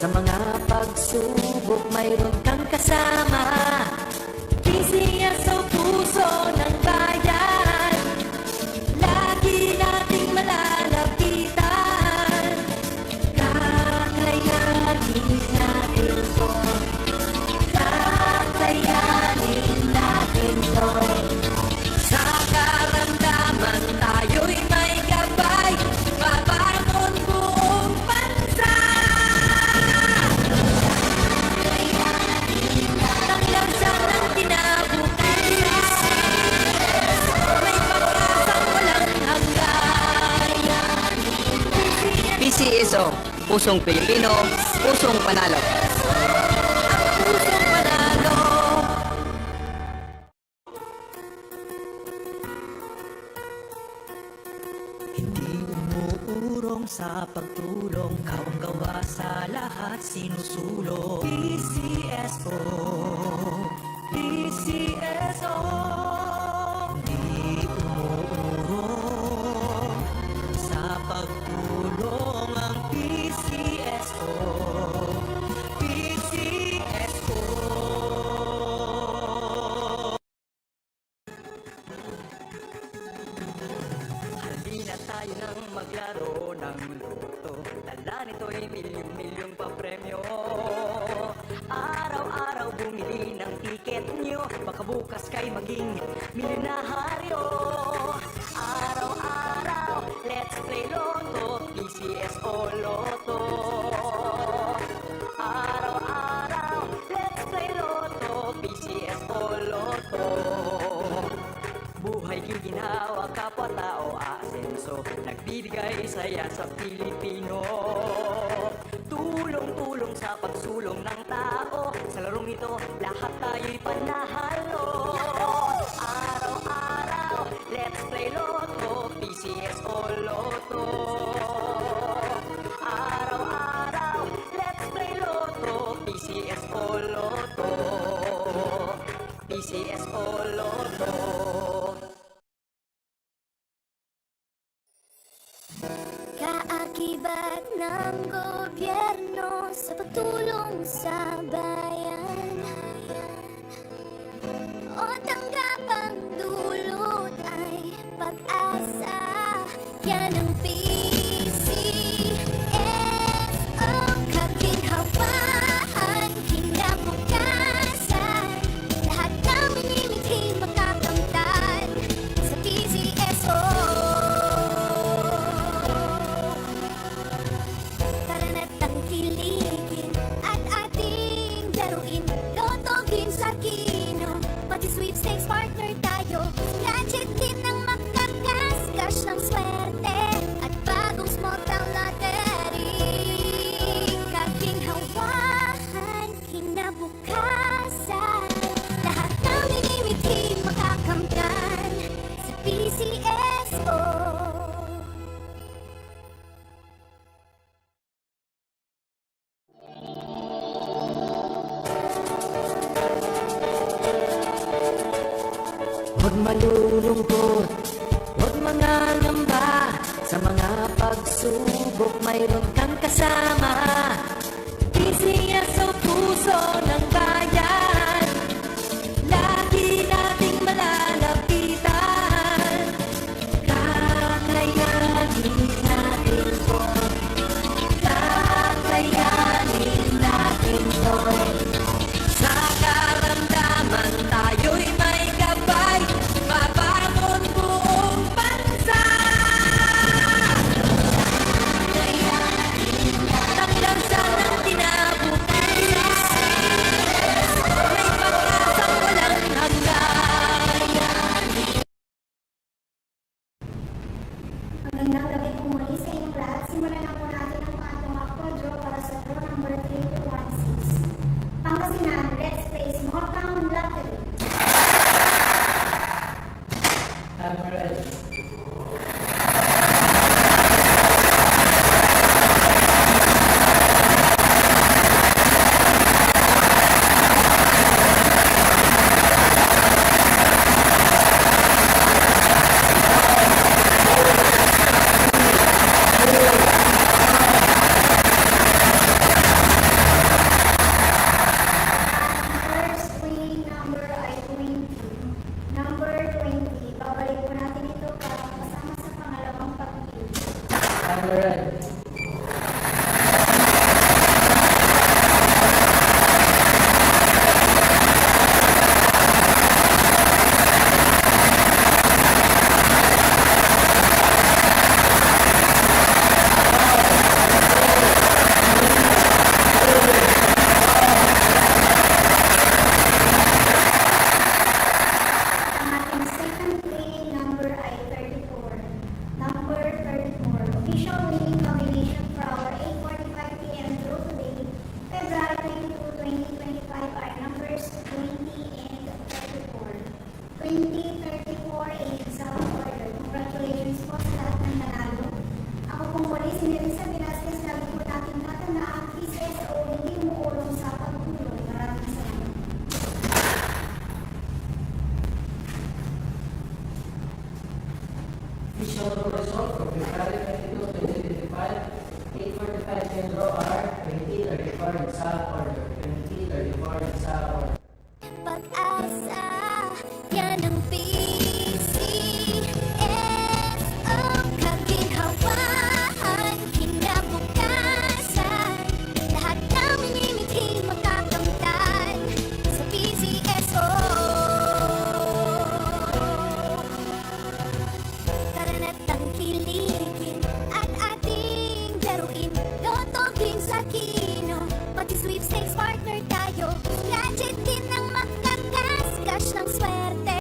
Sa mga pagsubok mayroon kang kasama. Isiya sa puso ng bayan, lagi nating malalapitan. Kakayanin natin to, kakayanin natin to. Sa karamdaman tayo'y may gabay, babangon buong bansa. Tanglasan ng kinabukasan, may pag-asang walang hanggan. PCSO, Pusong Pilipino, Pusong Panalo. Pusong panalo. Hindi umuurong sa pagtulong, kawang-gawa sa lahat sinusulong. PCSO, PCSO. Hindi umuurong sa pagtulong ang PCSO, PCSO. Halina tayo nang maglaro ng loto. Dala nito'y milyong-milyong papremyo. Araw-araw bumili ng tiket nyo, baka bukas kay maging milyonaryo. Araw-araw, let's play Lotto, PCSO Lotto. Araw-araw, let's play Lotto, PCSO Lotto. Buhay ginhawa, kapwa-tao, asenso, nagbibigay saya sa Pilipino. Tulong-tulong sa pagsulong ng tao, sa larong ito, lahat tayo'y panahalo. Araw-araw, let's play Lotto, PCSO Lotto. Araw-araw, let's play Lotto, PCSO Lotto. PCSO Lotto. Kaakibat ng gobyerno sa pagtulong sa bayan, o tanggapang dulot ay pag-asa. Yan ang PCSO, kaginhawaan, kinabukasan. Lahat ng minimiting makakamtan sa PCSO. Tara na't tangkilikin at ating laruin. Lotto, games at kino, pati sweepstakes partner tayo. Gadget din ang makagasgas ng swerte at bagong small town lottery. Kaginhawahan, kinabukasan. Lahat ng minimiting makakamtan sa PCSO. Huwag malulungkot, huwag mangangamba. Sa mga pagsubok mayroon kang kasama. Isiya sa puso ng bayan, lagi nating malalapitan. Kakayanin natin to, kakayanin natin to. Sa karamdaman tayo'y may gabay, babangon buong bansa. Tanglang 8:45 and ROAR, 20:34 nagsahod order, 20:34 nagsahod order. Pag-asa, yan ang PCSO. Kaginhawaan, kinabukasan, lahat ng minimiting makakamtan sa PCSO. Tara na't tangkilikin